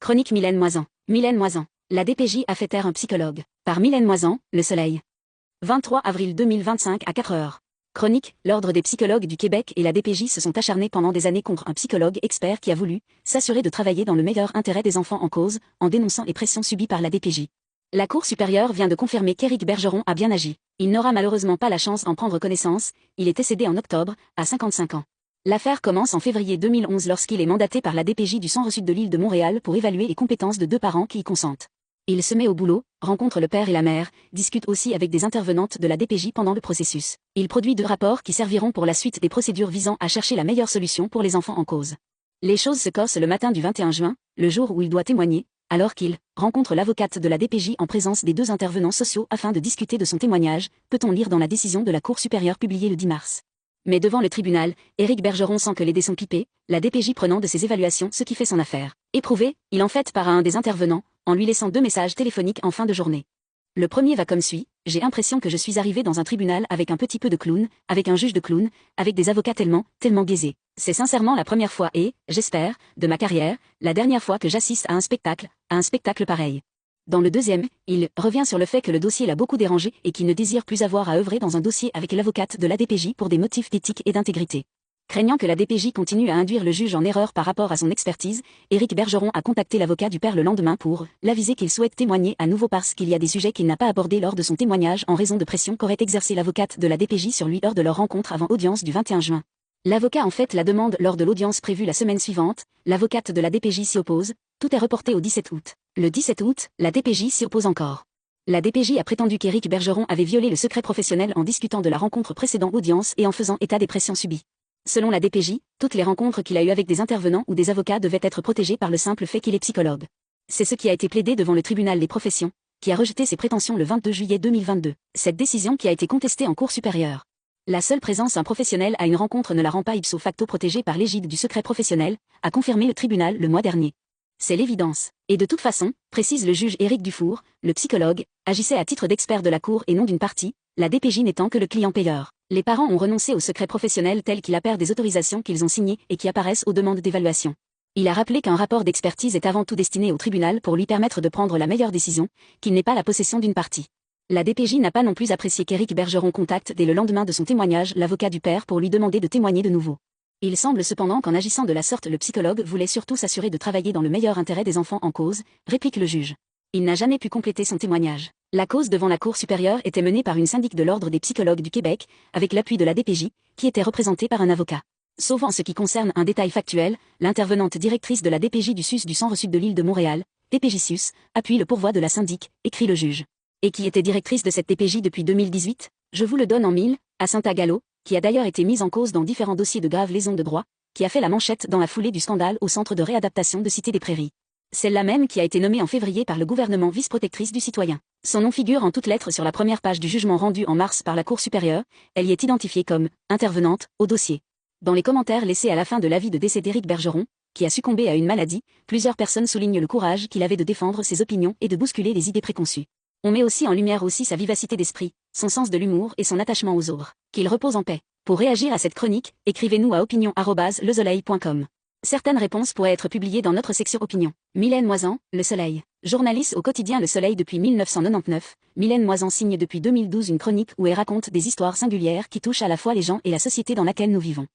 Chronique Mylène Moisan. Mylène Moisan. La DPJ a fait taire un psychologue. Par Mylène Moisan, Le Soleil. 23 avril 2025 à 4 heures. Chronique, l'Ordre des psychologues du Québec et la DPJ se sont acharnés pendant des années contre un psychologue expert qui a voulu s'assurer de travailler dans le meilleur intérêt des enfants en cause, en dénonçant les pressions subies par la DPJ. La Cour supérieure vient de confirmer qu'Éric Bergeron a bien agi. Il n'aura malheureusement pas la chance d'en prendre connaissance, il est décédé en octobre, à 55 ans. L'affaire commence en février 2011 lorsqu'il est mandaté par la DPJ du Centre-Sud de l'île de Montréal pour évaluer les compétences de deux parents qui y consentent. Il se met au boulot, rencontre le père et la mère, discute aussi avec des intervenantes de la DPJ pendant le processus. Il produit 2 rapports qui serviront pour la suite des procédures visant à chercher la meilleure solution pour les enfants en cause. Les choses se corsent le matin du 21 juin, le jour où il doit témoigner, alors qu'il rencontre l'avocate de la DPJ en présence des 2 intervenants sociaux afin de discuter de son témoignage, peut-on lire dans la décision de la Cour supérieure publiée le 10 mars. Mais devant le tribunal, Éric Bergeron sent que les dés sont pipés, la DPJ prenant de ses évaluations ce qui fait son affaire. Éprouvé, il en fait part à un des intervenants, en lui laissant 2 messages téléphoniques en fin de journée. Le premier va comme suit: j'ai l'impression que je suis arrivé dans un tribunal avec un petit peu de clown, avec un juge de clown, avec des avocats tellement biaisés. C'est sincèrement la première fois et, j'espère, de ma carrière, la dernière fois que j'assiste à un spectacle pareil. Dans le deuxième, il revient sur le fait que le dossier l'a beaucoup dérangé et qu'il ne désire plus avoir à œuvrer dans un dossier avec l'avocate de la DPJ pour des motifs d'éthique et d'intégrité. Craignant que la DPJ continue à induire le juge en erreur par rapport à son expertise, Éric Bergeron a contacté l'avocat du père le lendemain pour l'aviser qu'il souhaite témoigner à nouveau parce qu'il y a des sujets qu'il n'a pas abordés lors de son témoignage en raison de pression qu'aurait exercé l'avocate de la DPJ sur lui lors de leur rencontre avant audience du 21 juin. L'avocat en fait la demande lors de l'audience prévue la semaine suivante, l'avocate de la DPJ s'y oppose, tout est reporté au 17 août. Le 17 août, la DPJ s'y oppose encore. La DPJ a prétendu qu'Éric Bergeron avait violé le secret professionnel en discutant de la rencontre précédant audience et en faisant état des pressions subies. Selon la DPJ, toutes les rencontres qu'il a eues avec des intervenants ou des avocats devaient être protégées par le simple fait qu'il est psychologue. C'est ce qui a été plaidé devant le tribunal des professions, qui a rejeté ses prétentions le 22 juillet 2022. Cette décision qui a été contestée en Cour supérieure. La seule présence d'un professionnel à une rencontre ne la rend pas ipso facto protégée par l'égide du secret professionnel, a confirmé le tribunal le mois dernier. C'est l'évidence. Et de toute façon, précise le juge Éric Dufour, le psychologue, agissait à titre d'expert de la Cour et non d'une partie, la DPJ n'étant que le client payeur. Les parents ont renoncé au secret professionnel tel qu'il apparaît des autorisations qu'ils ont signées et qui apparaissent aux demandes d'évaluation. Il a rappelé qu'un rapport d'expertise est avant tout destiné au tribunal pour lui permettre de prendre la meilleure décision, qu'il n'est pas la possession d'une partie. La DPJ n'a pas non plus apprécié qu'Éric Bergeron contacte dès le lendemain de son témoignage l'avocat du père pour lui demander de témoigner de nouveau. Il semble cependant qu'en agissant de la sorte le psychologue voulait surtout s'assurer de travailler dans le meilleur intérêt des enfants en cause, réplique le juge. Il n'a jamais pu compléter son témoignage. La cause devant la Cour supérieure était menée par une syndic de l'Ordre des psychologues du Québec, avec l'appui de la DPJ, qui était représentée par un avocat. Sauf en ce qui concerne un détail factuel, l'intervenante directrice de la DPJ du SUS du Centre-Sud de l'île de Montréal, DPJ SUS, appuie le pourvoi de la syndic, écrit le juge. Et qui était directrice de cette DPJ depuis 2018, je vous le donne en mille, à Saint-Agallo, qui a d'ailleurs été mise en cause dans différents dossiers de graves lésions de droit, qui a fait la manchette dans la foulée du scandale au centre de réadaptation de Cité des Prairies. Celle-là même qui a été nommée en février par le gouvernement vice-protectrice du citoyen. Son nom figure en toutes lettres sur la première page du jugement rendu en mars par la Cour supérieure, elle y est identifiée comme intervenante au dossier. Dans les commentaires laissés à la fin de l'avis de décès d'Éric Bergeron, qui a succombé à une maladie, plusieurs personnes soulignent le courage qu'il avait de défendre ses opinions et de bousculer les idées préconçues. On met aussi en lumière sa vivacité d'esprit, son sens de l'humour et son attachement aux autres. Qu'il repose en paix. Pour réagir à cette chronique, écrivez-nous à opinion@lesoleil.com. Certaines réponses pourraient être publiées dans notre section opinion. Mylène Moisan, Le Soleil. Journaliste au quotidien Le Soleil depuis 1999, Mylène Moisan signe depuis 2012 une chronique où elle raconte des histoires singulières qui touchent à la fois les gens et la société dans laquelle nous vivons.